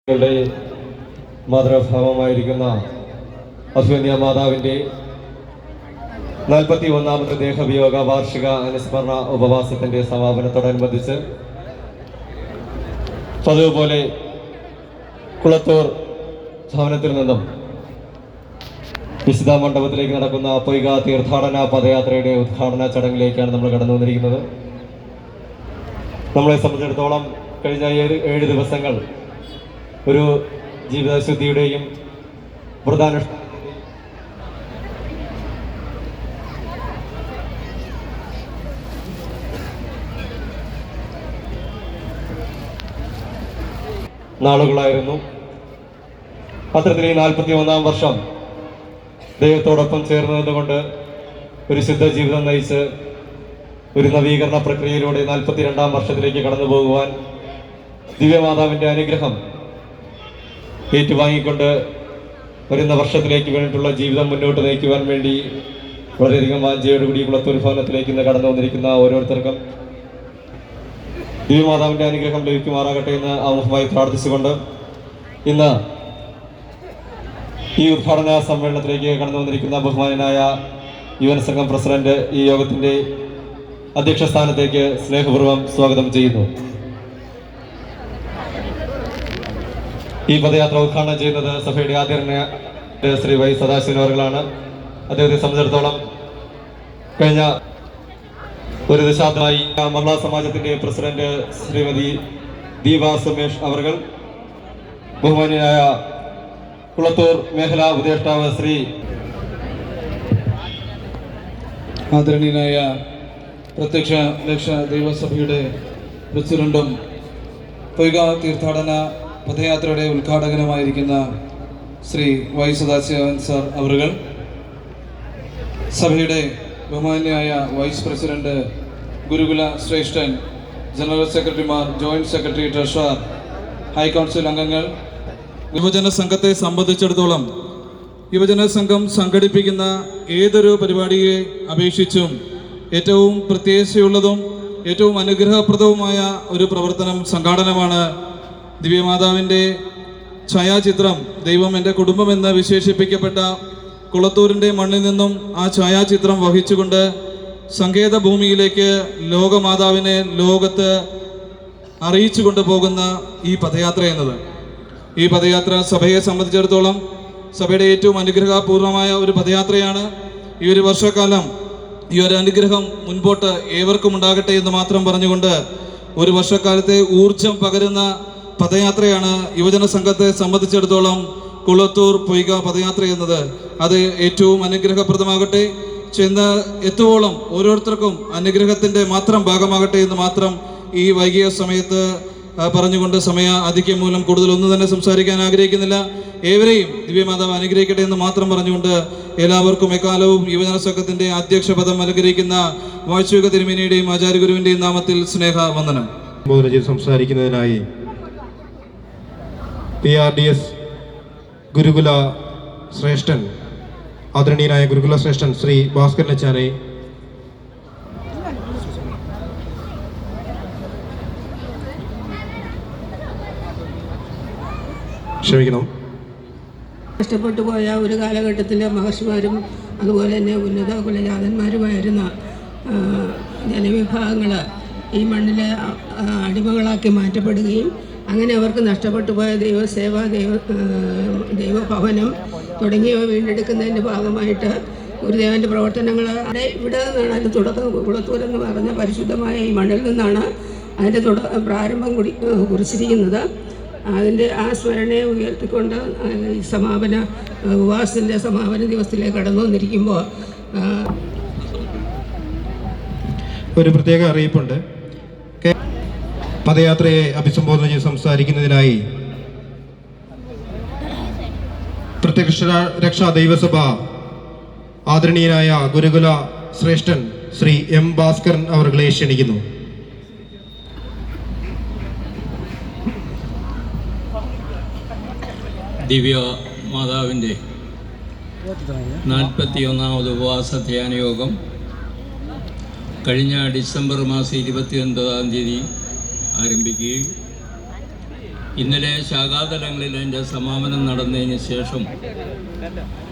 ളുടെ മാതൃഭാവമായിരിക്കുന്ന അസുവന്യ മാതാവിൻ്റെ 41ാമത് ദേഹവിയോഗ വാർഷിക അനുസ്മരണ ഉപവാസത്തിൻ്റെ സമാപനത്തോടനുബന്ധിച്ച് പതിവുപോലെ കുളത്തൂർ ഭവനത്തിൽ നിന്നും വിശുദ്ധ മണ്ഡപത്തിലേക്ക് നടക്കുന്ന പൊയ്ക തീർത്ഥാടന പദയാത്രയുടെ ഉദ്ഘാടന ചടങ്ങിലേക്കാണ് നമ്മൾ കടന്നു വന്നിരിക്കുന്നത്. നമ്മളെ സംബന്ധിച്ചിടത്തോളം കഴിഞ്ഞ 7 ദിവസങ്ങൾ ഒരു ജീവിതശുദ്ധിയുടെയും പ്രധാന നാളുകളായിരുന്നു. അത്തരത്തിൽ ഈ 41ാം വർഷം ദൈവത്തോടൊപ്പം ചേർന്ന് നിന്നുകൊണ്ട് ഒരു ശുദ്ധ ജീവിതം നയിച്ച് ഒരു നവീകരണ പ്രക്രിയയിലൂടെ 42ാം വർഷത്തിലേക്ക് കടന്നു പോകുവാൻ ദിവ്യമാതാവിൻ്റെ അനുഗ്രഹം ഏറ്റുവാങ്ങിക്കൊണ്ട് വരുന്ന വർഷത്തിലേക്ക് വേണ്ടിയിട്ടുള്ള ജീവിതം മുന്നോട്ട് നയിക്കുവാൻ വേണ്ടി വളരെയധികം വാഞ്ചയോടുകൂടി കുളത്തൂർ ഭവനത്തിലേക്ക് ഇന്ന് കടന്നു വന്നിരിക്കുന്ന ഓരോരുത്തർക്കും ദിവ്യമാതാവിൻ്റെ അനുഗ്രഹം ലഭിക്കുമാറാകട്ടെ എന്ന് ആമുഖമായി പ്രാർത്ഥിച്ചുകൊണ്ട് ഇന്ന് ഈ ഉദ്ഘാടന സമ്മേളനത്തിലേക്ക് കടന്നു വന്നിരിക്കുന്ന ബഹുമാനനായ യുവന സംഘം പ്രസിഡന്റ് ഈ യോഗത്തിൻ്റെ അധ്യക്ഷ സ്ഥാനത്തേക്ക് സ്നേഹപൂർവ്വം സ്വാഗതം ചെയ്യുന്നു. ഈ പദയാത്ര ഉദ്ഘാടനം ചെയ്യുന്നത് സഭയുടെ ആദരണീയ ശ്രീ വൈ സദാശിവൻ അവർകളാണ്. അദ്ദേഹത്തെ സംബന്ധിച്ചിടത്തോളം കഴിഞ്ഞ ഒരു ദശാബ്ദമായി മഹിളാ സമാജത്തിന്റെ പ്രസിഡന്റ് ശ്രീമതി ദീപ സുമേഷ് അവർകൾ, ബഹുമാന്യനായ കുളത്തൂർ മേഖലാ ഉപദേഷ്ടാവ് ശ്രീ ആദരണീയനായ പ്രത്യക്ഷ ലക്ഷ ദൈവസഭയുടെ പ്രസിഡന്റും പൊയ്ക തീർത്ഥാടന പദയാത്രയുടെ ഉദ്ഘാടകനുമായിരിക്കുന്ന ശ്രീ വൈ സദാശിവൻ സാർ അവറുകൾ, സഭയുടെ ബഹുമാന്യനായ വൈസ് പ്രസിഡന്റ്, ഗുരുകുല ശ്രേഷ്ഠൻ, ജനറൽ സെക്രട്ടറിമാർ, ജോയിന്റ് സെക്രട്ടറി, ട്രഷറർ, ഹൈക്കൗൺസിൽ അംഗങ്ങൾ, യുവജന സംഘത്തെ സംബന്ധിച്ചിടത്തോളം യുവജന സംഘം സംഘടിപ്പിക്കുന്ന ഏതൊരു പരിപാടിയെ അപേക്ഷിച്ചും ഏറ്റവും പ്രത്യേകതയുള്ളതും ഏറ്റവും അനുഗ്രഹപ്രദവുമായ ഒരു പ്രവർത്തനം സംഘാടനമാണ് ദിവ്യമാതാവിൻ്റെ ഛായാചിത്രം. ദൈവം എൻ്റെ കുടുംബമെന്ന് വിശേഷിപ്പിക്കപ്പെട്ട കുളത്തൂരിൻ്റെ മണ്ണിൽ നിന്നും ആ ഛായാചിത്രം വഹിച്ചുകൊണ്ട് സങ്കേത ഭൂമിയിലേക്ക് ലോകമാതാവിനെ ലോകത്ത് അറിയിച്ചു കൊണ്ടുപോകുന്ന ഈ പദയാത്ര എന്നത്, ഈ പദയാത്ര സഭയെ സംബന്ധിച്ചിടത്തോളം സഭയുടെ ഏറ്റവും അനുഗ്രഹപൂർണമായ ഒരു പദയാത്രയാണ്. ഈ ഒരു വർഷക്കാലം ഈ ഒരു അനുഗ്രഹം മുൻപോട്ട് ഏവർക്കും ഉണ്ടാകട്ടെ എന്ന് മാത്രം പറഞ്ഞുകൊണ്ട് ഒരു വർഷക്കാലത്തെ ഊർജം പകരുന്ന പദയാത്രയാണ് യുവജന സംഘത്തെ സംബന്ധിച്ചിടത്തോളം കുളത്തൂർ പൊയ്ക പദയാത്ര എന്നത്. അത് ഏറ്റവും അനുഗ്രഹപ്രദമാകട്ടെ, ചെന്ന് എത്തുവോളം ഓരോരുത്തർക്കും അനുഗ്രഹത്തിൻ്റെ മാത്രം ഭാഗമാകട്ടെ എന്ന് മാത്രം ഈ വൈകിയ സമയത്ത് പറഞ്ഞുകൊണ്ട് സമയ ആധിക്യം മൂലം കൂടുതലൊന്നും തന്നെ സംസാരിക്കാൻ ആഗ്രഹിക്കുന്നില്ല. ഏവരെയും ദിവ്യമാതാവ് അനുഗ്രഹിക്കട്ടെ എന്ന് മാത്രം പറഞ്ഞുകൊണ്ട് എല്ലാവർക്കും എക്കാലവും യുവജന സംഘത്തിൻ്റെ അധ്യക്ഷ പദം അനുഗ്രഹിക്കുന്ന വാഴ്ചയുക തിരുമേനിയുടെയും ആചാര്യഗുരുവിൻ്റെയും നാമത്തിൽ സ്നേഹ വന്ദനം. സംസാരിക്കുന്നതിനായി PRDS ഗുരുകുല ശ്രേഷ്ഠൻ, ആദരണീയനായ ഗുരുകുല ശ്രേഷ്ഠൻ ശ്രീ ഭാസ്കരൻ അച്ചാനെ ക്ഷമിക്കണം. കഷ്ടപ്പെട്ടു പോയ ഒരു കാലഘട്ടത്തിലെ മഹർഷിമാരും അതുപോലെ തന്നെ ഉന്നത കുലജാതന്മാരുമായിരുന്ന ജനവിഭാഗങ്ങൾ ഈ മണ്ണിലെ അടിമകളാക്കി മാറ്റപ്പെടുകയും അങ്ങനെ അവർക്ക് നഷ്ടപ്പെട്ടു പോയ ദൈവസേവ, ദൈവഭവനം തുടങ്ങിയവ വീണ്ടെടുക്കുന്നതിൻ്റെ ഭാഗമായിട്ട് ഗുരുദേവൻ്റെ പ്രവർത്തനങ്ങൾ ഇവിടെ നിന്നാണ് അതിൻ്റെ തുടക്കം. കുളത്തൂരെന്ന് പറഞ്ഞ പരിശുദ്ധമായ ഈ മണ്ണിൽ നിന്നാണ് അതിൻ്റെ പ്രാരംഭം കുറിച്ചിരിക്കുന്നത്. അതിൻ്റെ ആ സ്മരണയെ ഉയർത്തിക്കൊണ്ട് ഈ സമാപന ഉപവാസത്തിൻ്റെ സമാപന ദിവസത്തിലേക്ക് കടന്നു വന്നിരിക്കുമ്പോൾ ഒരു പ്രത്യേക അറിയിപ്പുണ്ട്. പദയാത്രയെ അഭിസംബോധന ചെയ്ത് സംസാരിക്കുന്നതിനായി പ്രത്യക്ഷ രക്ഷാ ദൈവസഭ ആദരണീയനായ ഗുരുകുല ശ്രേഷ്ഠൻ ശ്രീ M ഭാസ്കരൻ അവർകളെ ക്ഷണിക്കുന്നു. ദിവ്യ മാതാവിൻ്റെ 41ാമത് ഉപവാസ ധ്യാനയോഗം കഴിഞ്ഞ ഡിസംബർ മാസം 29-ാം തീയതി ആരംഭിക്കുകയും ഇന്നലെ ശാഖാതലങ്ങളിൽ അതിൻ്റെ സമാപനം നടന്നതിന് ശേഷം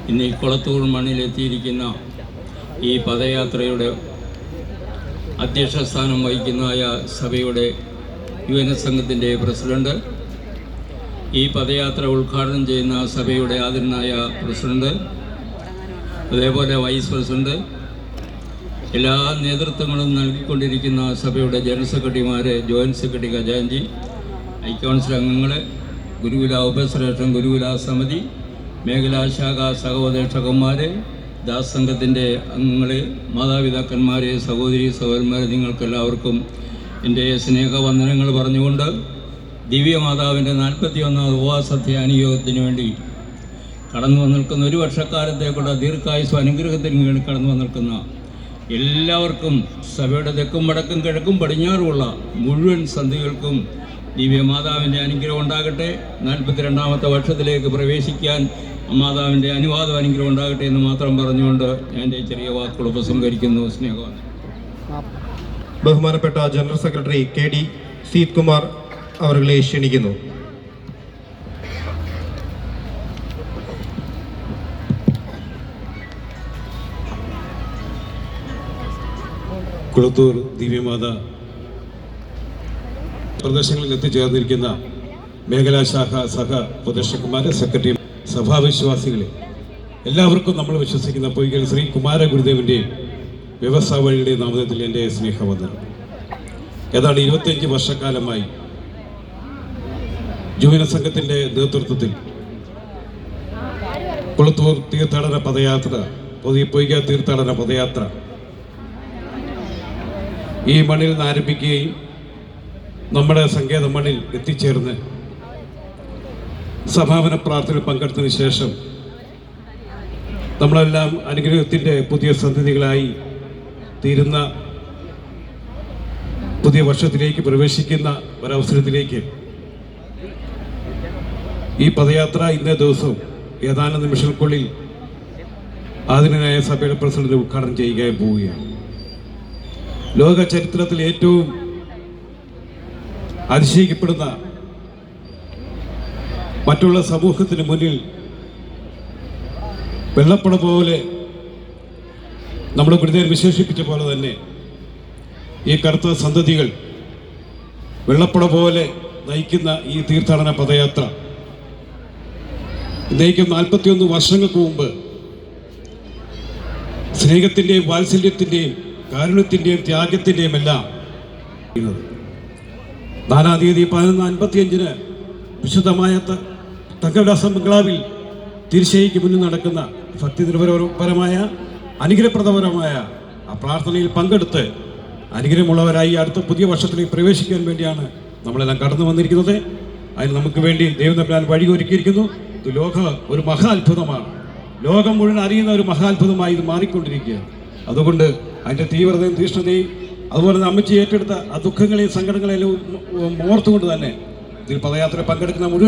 ഇന്ന് ഈ കൊളത്തൂർ മണ്ണിലെത്തിയിരിക്കുന്ന ഈ പദയാത്രയുടെ അധ്യക്ഷ സ്ഥാനം വഹിക്കുന്നതായ സഭയുടെ യുവന സംഘത്തിൻ്റെ പ്രസിഡന്റ്, ഈ പദയാത്ര ഉദ്ഘാടനം ചെയ്യുന്ന സഭയുടെ ആദരണീയനായ പ്രസിഡന്റ്, അതേപോലെ വൈസ് പ്രസിഡന്റ്, എല്ലാ നേതൃത്വങ്ങളും നൽകിക്കൊണ്ടിരിക്കുന്ന സഭയുടെ ജനറൽ സെക്രട്ടറിമാർ, ജോയിൻറ്റ് സെക്രട്ടറി ഖജാൻജി, ഹൈക്കൗൺസിൽ അംഗങ്ങൾ, ഗുരുകുല ഉപശ്രേഷ്ഠൻ, ഗുരുകുല സമിതി, മേഖലാ ശാഖ സഹോദരക്ഷകന്മാർ, ദാസ് സംഘത്തിൻ്റെ അംഗങ്ങൾ, മാതാപിതാക്കന്മാർ, സഹോദരി സഹോദരന്മാർ, നിങ്ങൾക്കെല്ലാവർക്കും എൻ്റെ സ്നേഹവന്ദനങ്ങൾ പറഞ്ഞുകൊണ്ട് ദിവ്യമാതാവിൻ്റെ 41ാമത് ഉപവാസധ്യാനയോഗത്തിന് വേണ്ടി കടന്നു വന്നിരിക്കുന്ന ഒരു വർഷക്കാലത്തേക്കുള്ള ദീർഘായുസ്സും അനുഗ്രഹത്തിന് വേണ്ടി കടന്നു വന്നിരിക്കുന്ന എല്ലാവർക്കും സഭയുടെ തെക്കും വടക്കും കിഴക്കും പടിഞ്ഞാറുമുള്ള മുഴുവൻ സന്ധികൾക്കും ദിവ്യമാതാവിൻ്റെ അനുഗ്രഹം ഉണ്ടാകട്ടെ. 42ാമത്തെ വർഷത്തിലേക്ക് പ്രവേശിക്കാൻ മാതാവിൻ്റെ അനുവാദം അനുഗ്രഹം ഉണ്ടാകട്ടെ എന്ന് മാത്രം പറഞ്ഞുകൊണ്ട് ഞാൻ എൻ്റെ ചെറിയ വാക്കുകൾ ഉപസംഹരിക്കുന്നു. സ്നേഹവാൻ ബഹുമാനപ്പെട്ട general secretary KD Seeth Kumar അവരെ ക്ഷണിക്കുന്നു. കുളത്തൂർ ദിവ്യമാത പ്രദേശങ്ങളിൽ എത്തിച്ചേർന്നിരിക്കുന്ന മേഖലാ ശാഖ സഹ ഉപദേശകന്മാരെ, സെക്രട്ടറി, സഭാവിശ്വാസികളെ, എല്ലാവർക്കും നമ്മൾ വിശ്വസിക്കുന്ന പൊയ്കൽ ശ്രീ കുമാര ഗുരുദേവൻ്റെയും വ്യവസായികളുടെയും നാമത്തിൽ എൻ്റെ സ്നേഹവന്ദനം. ഏതാണ്ട് 25 വർഷക്കാലമായി യുവന സംഘത്തിൻ്റെ നേതൃത്വത്തിൽ കുളത്തൂർ തീർത്ഥാടന പദയാത്ര, പൊയ്ക തീർത്ഥാടന പദയാത്ര ഈ മണ്ണിൽ നിന്ന് ആരംഭിക്കുകയും നമ്മുടെ സങ്കേത മണ്ണിൽ എത്തിച്ചേർന്ന് സമാപന പ്രാർത്ഥനയിൽ പങ്കെടുത്തതിന് ശേഷം നമ്മളെല്ലാം അനുഗ്രഹത്തിൻ്റെ പുതിയ സന്ധികളായി തീരുന്ന പുതിയ വർഷത്തിലേക്ക് പ്രവേശിക്കുന്ന ഒരവസരത്തിലേക്ക് ഈ പദയാത്ര ഇന്നേ ദിവസവും ഏതാനും നിമിഷങ്ങൾക്കുള്ളിൽ ആധുനികനായ സഭയുടെ പ്രസിഡന്റ് ഉദ്ഘാടനം ചെയ്യുകയും പോവുകയാണ്. ലോക ചരിത്രത്തിൽ ഏറ്റവും അതിശയിക്കപ്പെടുന്ന, മറ്റുള്ള സമൂഹത്തിന് മുന്നിൽ വെള്ളപ്പട പോലെ നമ്മുടെ ഗുരുദേവൻ വിശേഷിപ്പിച്ച പോലെ തന്നെ ഈ കറുത്ത സന്തതികൾ വെള്ളപ്പട പോലെ നയിക്കുന്ന ഈ തീർത്ഥാടന പദയാത്ര ഇന്നേക്കും 41 വർഷങ്ങൾക്ക് മുമ്പ് സ്നേഹത്തിൻ്റെയും വാത്സല്യത്തിൻ്റെയും കാരുണ്യത്തിൻ്റെയും ത്യാഗത്തിൻ്റെയും എല്ലാം 4-ാം തീയതി 11:55 വിശുദ്ധമായ തങ്കവിലാസ ബംഗ്ലാവിൽ തിരുശേരിക്ക് മുന്നിൽ നടക്കുന്ന ഭക്തിനിർഭരപരമായ അനുഗ്രഹപ്രദപരമായ ആ പ്രാർത്ഥനയിൽ പങ്കെടുത്ത് അനുഗ്രഹമുള്ളവരായി അടുത്ത പുതിയ വർഷത്തിലേക്ക് പ്രവേശിക്കാൻ വേണ്ടിയാണ് നമ്മളെല്ലാം കടന്നു വന്നിരിക്കുന്നത്. അതിന് നമുക്ക് വേണ്ടി ദൈവം തമ്പുരാൻ വഴി ഒരുക്കിയിരിക്കുന്നു. ഇത് ഒരു മഹാത്ഭുതമാണ്. ലോകം മുഴുവൻ അറിയുന്ന ഒരു മഹാത്ഭുതമായി ഇത് മാറിക്കൊണ്ടിരിക്കുകയാണ്. അതുകൊണ്ട് അതിൻ്റെ തീവ്രതയും തീഷ്ണതയും അതുപോലെ തന്നെ അമ്മച്ചി ഏറ്റെടുത്ത ആ ദുഃഖങ്ങളെയും സങ്കടങ്ങളെയും ഓർത്തുകൊണ്ട് തന്നെ ഇതിൽ പദയാത്രയിൽ പങ്കെടുക്കുന്ന മുഴുവൻ